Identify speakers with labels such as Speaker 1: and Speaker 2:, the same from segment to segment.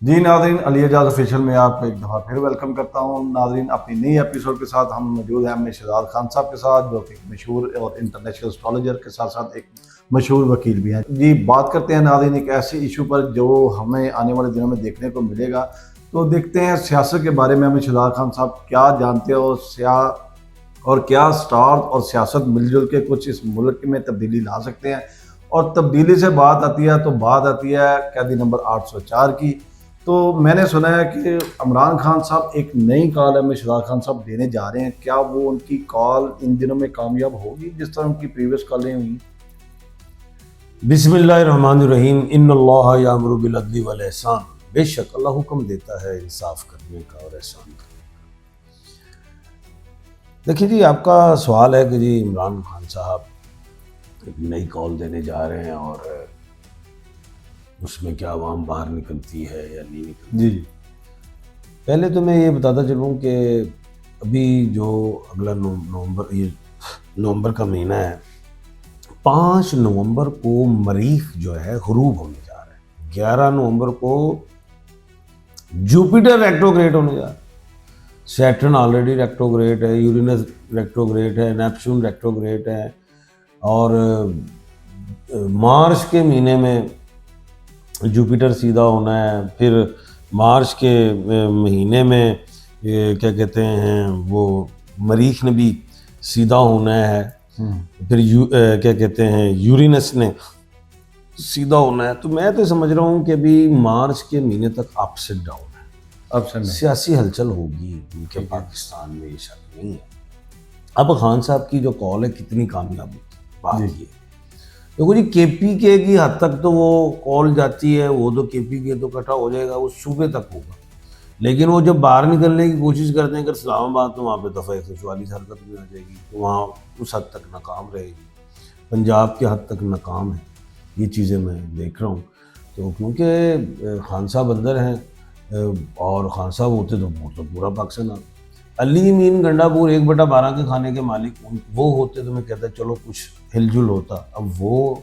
Speaker 1: जी Nadreen, Ali Ejaz official में आपको एक दफ़ा फिर वेलकम करता हूँ। नादरीन, अपनी नई एपिसोड के साथ हम मौजूद हैं हमने शहजाद खान साहब के साथ, जो कि एक मशहूर और इंटरनेशनल एस्ट्रोलॉजर के साथ साथ एक मशहूर वकील भी हैं। जी, बात करते हैं नादरीन एक ऐसे इशू पर जो हमें आने वाले दिनों में देखने को मिलेगा। तो देखते हैं सियासत के बारे में हमें शहजाद खान साहब क्या जानते हो, और क्या स्टार और सियासत मिलजुल के कुछ इस मुल्क में तब्दीली ला सकते हैं। और तब्दीली से बात आती है तो बात आती है कैदी नंबर 804 की। तो मैंने सुना है कि इमरान खान साहब एक नई कॉल में शहजाद खान साहब देने जा रहे हैं। क्या वो उनकी कॉल इन दिनों में कामयाब होगी जिस तरह उनकी प्रीवियस कॉलें हुई?
Speaker 2: बिस्मिल्लाहिर्रहमानिर्रहीम इन्नल्लाह यामुरु बिल अदली वल एहसान। बेशक अल्लाह हुक्म देता है इंसाफ करने का और एहसान करने का। देखिए जी, आपका सवाल है कि जी इमरान खान साहब एक नई कॉल देने जा रहे हैं और उसमें क्या आवाम बाहर निकलती है या नहीं निकलती।
Speaker 1: जी जी।
Speaker 2: पहले तो मैं ये बताता चलूँ कि अभी जो अगला नवंबर, ये नवंबर का महीना है, 5 नवंबर को मरीख जो है ग़ुरूब होने जा रहा है। 11 नवंबर को जुपिटर रेट्रोग्रेड होने जा रहा है। सैटर्न ऑलरेडी रेट्रोग्रेड है, यूरेनस रेट्रोग्रेड है, नेपच्यून रेट्रोग्रेड है, और मार्च के महीने में जुपिटर सीधा होना है। फिर मार्च के महीने में क्या कहते हैं वो मरीख ने भी सीधा होना है। फिर क्या कहते हैं यूरेनस ने सीधा होना है। तो मैं तो समझ रहा हूँ कि अभी मार्च के महीने तक अप्स एंड डाउन है।
Speaker 1: अब
Speaker 2: सियासी हलचल होगी उनके पाकिस्तान में, ये शक नहीं है। अब खान साहब की जो कॉल है कितनी कामयाब होगी, बात ये। देखो जी, केपीके की हद तक तो वो कॉल जाती है, वो तो केपीके तो इकट्ठा हो जाएगा, वो सूबे तक होगा। लेकिन वो जब बाहर निकलने की कोशिश करते हैं अगर इस्लामाबाद, तो वहाँ पे दफ़ा 144 हरकत में आ जाएगी, तो वहाँ उस हद तक नाकाम रहेगी। पंजाब के हद तक नाकाम है, ये चीज़ें मैं देख रहा हूँ। तो क्योंकि खान साहब अंदर हैं, और खान साहब होते तो पूरा पाकिस्तान आता। अली मीन गंडापुर 1/12 के खाने के मालिक वो होते तो मैं कहता चलो कुछ हिलजुल होता। अब वो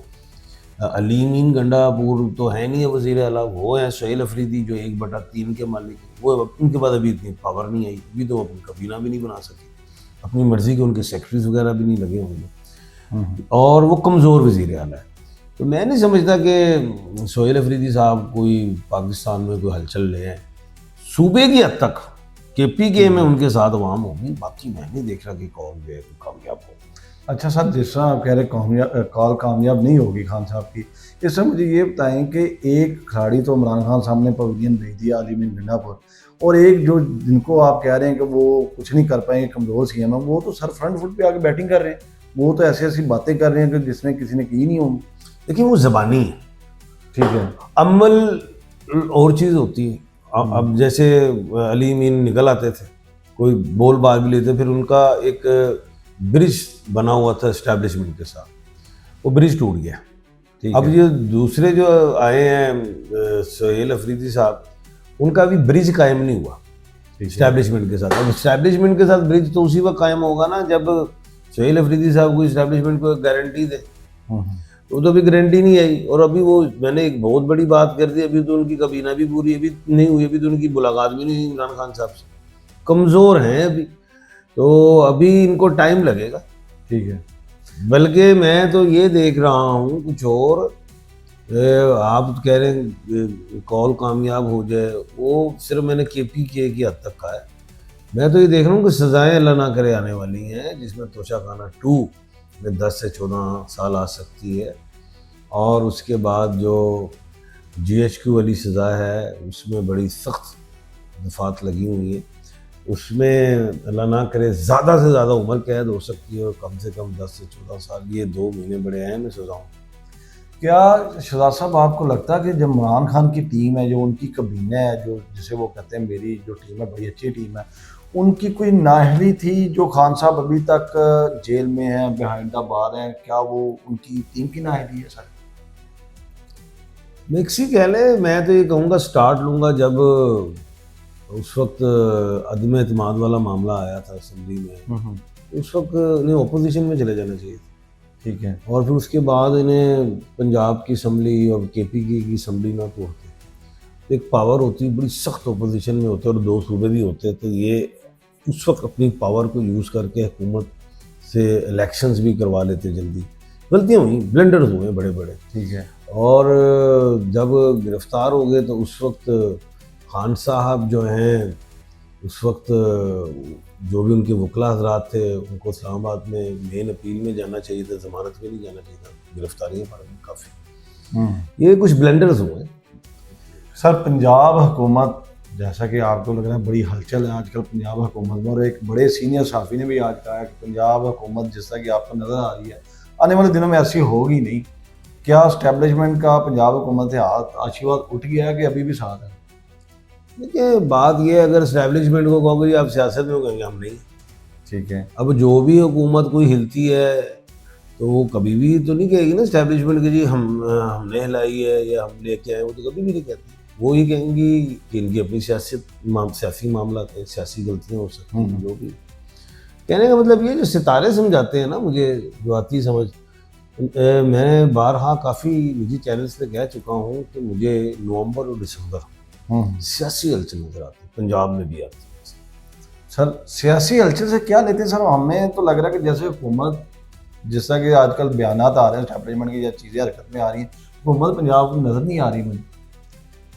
Speaker 2: अली मीन गंडापुर तो है नहीं है वज़ीर आला, वो है सोहेल अफरीदी जो 1/3 के मालिक हैं। वो उनके पास अभी इतनी पावर नहीं आई, अभी तो अपनी कबीना भी नहीं बना सके, अपनी मर्जी के उनके सेक्रेटरीज वगैरह भी नहीं लगे होंगे, और वो कमज़ोर वज़ीर आला है। तो मैं नहीं समझता कि सोहेल अफरीदी साहब कोई पाकिस्तान में कोई हलचल ले आए। सूबे की हद तक केपीके में उनके साथ अवाम होगी, बाकी मैं नहीं देख रहा कि कौन जो है कामयाब हो।
Speaker 1: अच्छा सर, जिस तरह आप कह रहे कॉल कामयाब नहीं होगी खान साहब की, इसमें मुझे ये बताएं कि एक खिलाड़ी तो इमरान खान साहब ने पवेलियन भेज दिया आलिम गंडापुर, और एक जो जिनको आप कह रहे हैं कि वो कुछ नहीं कर पाएंगे, कमज़ोर सीएम है, वो तो सर फ्रंट फुट पे आके बैटिंग कर रहे हैं। वो तो ऐसी ऐसी बातें कर रहे हैं कि जिसने किसी ने की नहीं होंगी।
Speaker 2: लेकिन वो ज़बानी है,
Speaker 1: ठीक है।
Speaker 2: अमल और चीज़ होती है। अब जैसे अली मीन निकल आते थे, कोई बोल बाल भी लेते, फिर उनका एक ब्रिज बना हुआ था एस्टैब्लिशमेंट के साथ, वो ब्रिज टूट गया। अब ये दूसरे जो आए हैं सोहेल अफरीदी साहब, उनका भी ब्रिज कायम नहीं हुआ एस्टैब्लिशमेंट के साथ। अब एस्टैब्लिशमेंट के साथ ब्रिज तो उसी वक्त कायम होगा ना जब सोहेल अफरीदी साहब को एस्टैब्लिशमेंट को गारंटी दे। वो तो अभी गारंटी नहीं आई, और अभी वो मैंने एक बहुत बड़ी बात कर दी, अभी तो उनकी कबीना भी पूरी अभी नहीं हुई, अभी तो उनकी मुलाकात भी नहीं हुई इमरान खान साहब से, कमज़ोर हैं अभी, तो अभी इनको टाइम लगेगा।
Speaker 1: ठीक है।
Speaker 2: बल्कि मैं तो ये देख रहा हूँ कुछ और, आप कह रहे हैं कॉल कामयाब हो जाए, वो सिर्फ मैंने केपीके की हद तक कहा है। मैं तो ये देख रहा हूँ कि सज़ाएँ अल्लाह ना करे आने वाली हैं, जिसमें तोशाखाना 2 में 10 से 14 साल आ सकती है, और उसके बाद जो GHQ वाली सज़ा है उसमें बड़ी सख्त दफात लगी हुई है। उसमें अल्लाह ना करे ज़्यादा से ज़्यादा उम्र कैद हो सकती है, और कम से कम 10 से 14 साल, ये 2 महीने बड़े अहम सज़ाओं।
Speaker 1: क्या शहजाद साहब आपको लगता है कि जब इमरान खान की टीम है, जो उनकी कबीना है, जो जिसे वो कहते हैं मेरी जो टीम है बड़ी अच्छी टीम है, उनकी कोई नाअहली थी जो खान साहब अभी तक जेल में हैं, बिहाइंड द बार हैं? क्या वो उनकी टीम की नाअहली है सर?
Speaker 2: मिक्सी कह ले, मैं तो ये कहूँगा स्टार्ट लूँगा जब उस वक्त अदम एतमाद वाला मामला आया था असम्बली में, उस वक्त इन्हें अपोजिशन में चले जाना चाहिए था।
Speaker 1: ठीक है।
Speaker 2: और फिर उसके बाद इन्हें पंजाब की असम्बली और केपीके की असम्बली ना तोड़ते, एक पावर होती, बड़ी सख्त अपोजिशन में होते और 2 सूबे भी होते, तो ये उस वक्त अपनी पावर को यूज़ करके हुकूमत से इलेक्शंस भी करवा लेते जल्दी। गलतियाँ हुई, ब्लेंडर्स हुए बड़े बड़े।
Speaker 1: ठीक है।
Speaker 2: और जब गिरफ्तार हो गए तो उस वक्त खान साहब जो हैं, उस वक्त जो भी उनके वकला हजरात थे, उनको इस्लामाबाद में मेन अपील में जाना चाहिए था, ज़मानत में नहीं जाना चाहिए था, गिरफ्तारियाँ पड़ गई काफ़ी। ये कुछ ब्लेंडर्स हुए।
Speaker 1: सर पंजाब हुकूमत, जैसा कि आपको लग रहा है बड़ी हलचल है आजकल पंजाब हुकूमत में, और एक बड़े सीनियर सहाफ़ी ने भी आज कहा है कि पंजाब हुकूमत जिस तरह की आपको नज़र आ रही है आने वाले दिनों में ऐसी होगी नहीं। क्या इस्टेब्लिशमेंट का पंजाब हुकूमत से हाथ आशीर्वाद उठ गया है कि अभी भी साथ है?
Speaker 2: देखिए बात ये है, अगर इस्टेब्लिशमेंट को कहोगे जी आप सियासत में कहेंगे हम नहीं।
Speaker 1: ठीक है।
Speaker 2: अब जो भी हुकूमत कोई हिलती है तो वो कभी भी तो नहीं कहेगी ना इस्टेब्लिशमेंट की जी हमने हिलाई है या हम लेके आए, वो तो कभी भी नहीं कहती। वो ही कहेंगी कि इनकी अपनी सियासी मामला है, सियासी गलतियाँ हो सकती हैं, जो भी। कहने का मतलब ये जो सितारे समझाते हैं ना, मुझे जो आती समझ, मैं बारहा काफ़ी निजी चैनल्स पे कह चुका हूँ कि मुझे नवंबर और दिसंबर सियासी हलचल नजर आती है, पंजाब में भी आती है।
Speaker 1: सर सियासी हलचल से क्या लेते हैं सर? हमें तो लग रहा है कि जैसे हुकूमत, जिस तरह के आजकल बयानात आ रहे हैं एस्टेब्लिशमेंट की या चीज़ें हरकत में आ रही हैं, हुकूमत पंजाब को नज़र नहीं आ रही मुझे।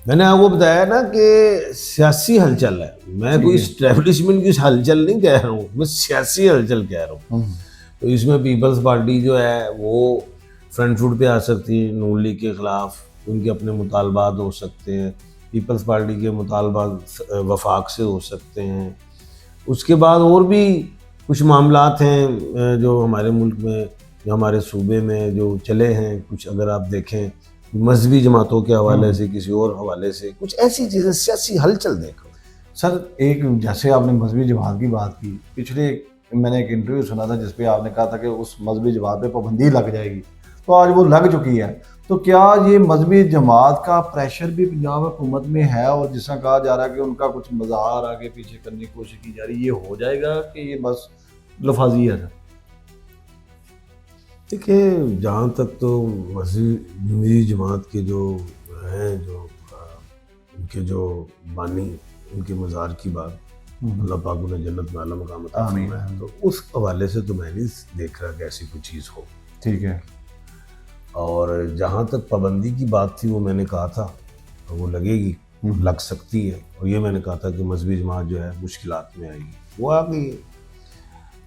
Speaker 2: मैंने आपको बताया ना कि सियासी हलचल है, मैं कोई इस्टेब्लिशमेंट की हलचल नहीं कह रहा हूँ, मैं सियासी हलचल कह रहा हूँ। तो इसमें पीपल्स पार्टी जो है वो फ्रंट फुट पे आ सकती है नून लीग के ख़िलाफ़, उनके अपने मुतालबात हो सकते हैं, पीपल्स पार्टी के मुतालबात वफाक से हो सकते हैं। उसके बाद और भी कुछ मामलात हैं जो हमारे मुल्क में, जो हमारे सूबे में जो चले हैं, कुछ अगर आप देखें मजहबी जमातों के हवाले से, किसी और हवाले से, कुछ ऐसी चीज़ें, सियासी हलचल देखो।
Speaker 1: सर एक जैसे आपने मजहबी जमात की बात की, पिछले मैंने एक इंटरव्यू सुना था जिसपे आपने कहा था कि उस मजहबी जमात पे पाबंदी लग जाएगी, तो आज वो लग चुकी है। तो क्या ये मजहबी जमात का प्रेशर भी पंजाब हुकूमत में है, और जिसका कहा जा रहा है कि उनका कुछ मज़ार आगे पीछे करने की कोशिश की जा रही है, ये हो जाएगा कि ये बस लफाजी है?
Speaker 2: देखिए जहाँ तक तो मजहबी जमात के जो हैं, जो उनके जो बानी, उनके मज़ार की बात, अल्लाह पाक उन्हें जन्नत में आला मकाम अता फरमाए, तो उस हवाले से तो मैं नहीं देख रहा कि ऐसी कोई चीज़ हो।
Speaker 1: ठीक है।
Speaker 2: और जहाँ तक पाबंदी की बात थी, वो मैंने कहा था वो लगेगी, लग सकती है, और ये मैंने कहा था कि मजहबी जमात जो है मुश्किलात में आएगी, वो आ गई है।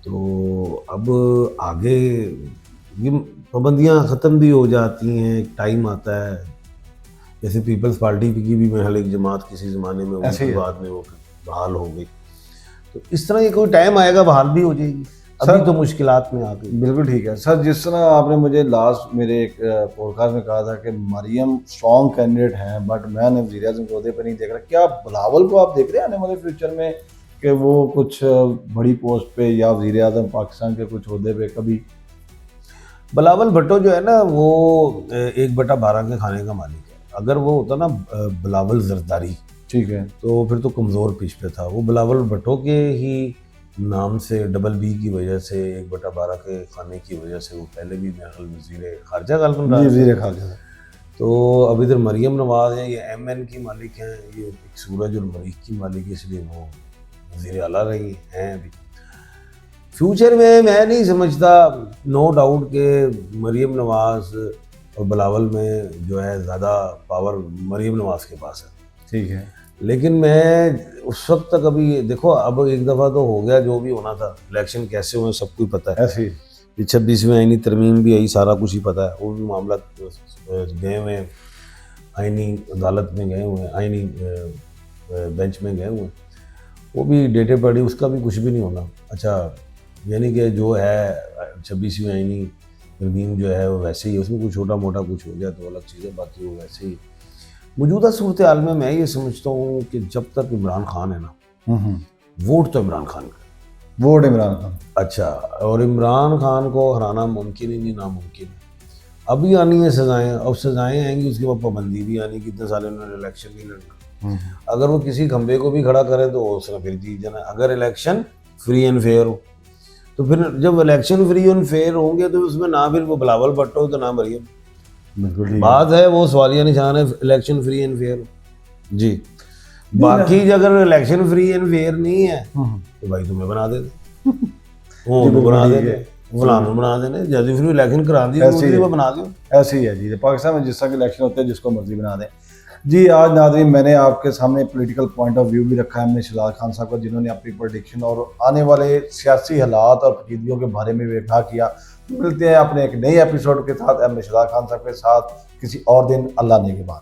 Speaker 2: तो अब आगे ये पाबंदियाँ ख़त्म भी हो जाती हैं, एक टाइम आता है, जैसे पीपल्स पार्टी की भी महल एक जमात किसी ज़माने में, उसके बाद में वो बहाल हो गई, तो इस तरह ये कोई टाइम आएगा बहाल भी हो जाएगी। अभी तो मुश्किलात में आ गई।
Speaker 1: बिल्कुल ठीक है सर। जिस तरह आपने मुझे लास्ट मेरे एक पॉडकास्ट में कहा था कि मरियम स्ट्रॉन्ग कैंडिडेट हैं, बट मैंने वज़ीर आज़म के ओहदे पर नहीं देख रहा, क्या बिलावल को आप देख रहे हैं आने वाले फ्यूचर में कि वो कुछ बड़ी पोस्ट पे या वज़ीर आज़म पाकिस्तान के कुछ ओहदे पे कभी?
Speaker 2: बिलावल भुट्टो जो है ना, वो 1/12 के खाने का मालिक है। अगर वो होता ना बिलावल जरदारी, ठीक है, तो फिर तो कमज़ोर पिच पे था। वो बिलावल भुट्टो के ही नाम से, डबल बी की वजह से, 1/12 के खाने की वजह से वो पहले भी मेरे वज़ीर ख़ारजा
Speaker 1: वज़ीर ख़ारजा।
Speaker 2: तो अब इधर मरियम नवाज़ हैं, ये MN की मालिक हैं, ये एक सूरज और मरीख की मालिक है, इसलिए वो वज़ीर आला रही हैं। अभी फ्यूचर में मैं नहीं समझता, नो डाउट के मरियम नवाज़ और बिलावल में जो है ज़्यादा पावर मरियम नवाज़ के पास है।
Speaker 1: ठीक है,
Speaker 2: लेकिन मैं उस वक्त तक, अभी देखो अब एक दफ़ा तो हो गया, जो भी होना था, इलेक्शन कैसे हुए सब कुछ पता है,
Speaker 1: ऐसे
Speaker 2: 26 में आईनी तरमीम भी आई, सारा कुछ ही पता है, वो भी मामला गए हुए हैं, आईनी अदालत में गए हुए हैं, आईनी बेंच में गए हुए हैं, वो भी डेटे पड़ी, उसका भी कुछ भी नहीं होना। अच्छा, यानी कि जो है 26 में आईनी तरमीम जो है वो वैसे ही है, उसमें कुछ छोटा मोटा कुछ हो जाए तो अलग चीज़ है, बाकी वो वैसे ही। मौजूदा सूरत हाल में मैं ये समझता हूँ कि जब तक इमरान खान है ना, वोट तो इमरान खान का,
Speaker 1: वोट इमरान खान।
Speaker 2: अच्छा, और इमरान खान को हराना मुमकिन ही नहीं, नामुमकिन है। अभी आनी है सजाएं, अब सजाएं आएंगी, उसके बाद पाबंदी भी आनी, कितने साल उन्होंने इलेक्शन नहीं लड़ना। अगर वो किसी खंबे को भी खड़ा करें तो उसने फिर जीत जाना, अगर इलेक्शन फ्री एंड फेयर हो। तो फिर जब इलेक्शन फ्री एंड फेयर होंगे तो उसमें ना फिर वो बिलावल भुट्टो तो ना मरियम।
Speaker 1: बिल्कुल
Speaker 2: बात है वो सवालिया निशान है, इलेक्शन फ्री एंड फेयर हो। जी। बाकी अगर इलेक्शन फ्री एंड फेयर नहीं है तो भाई तुम्हें बना देते, वो
Speaker 1: बिल्कुल
Speaker 2: बना
Speaker 1: ठीक
Speaker 2: देते,
Speaker 1: है।
Speaker 2: फलानों बना देने, जैसे फिर इलेक्शन करा दी
Speaker 1: ऐसे ही है।
Speaker 2: वो बना दो।
Speaker 1: ऐसे ही है जी, पाकिस्तान में जिस तरह के इलेक्शन होते हैं जिसको मर्जी बना दें। जी आज नाज़रीन मैंने आपके सामने पॉलिटिकल पॉइंट ऑफ व्यू भी रखा है हमने शहजाद खान साहब का, जिन्होंने अपनी प्रेडिक्शन और आने वाले सियासी हालात और पजीदियों के बारे में व्याख्या किया। मिलते हैं अपने एक नए एपिसोड के साथ एम शहजाद खान साहब के साथ किसी और दिन। अल्लाह ने के बाद।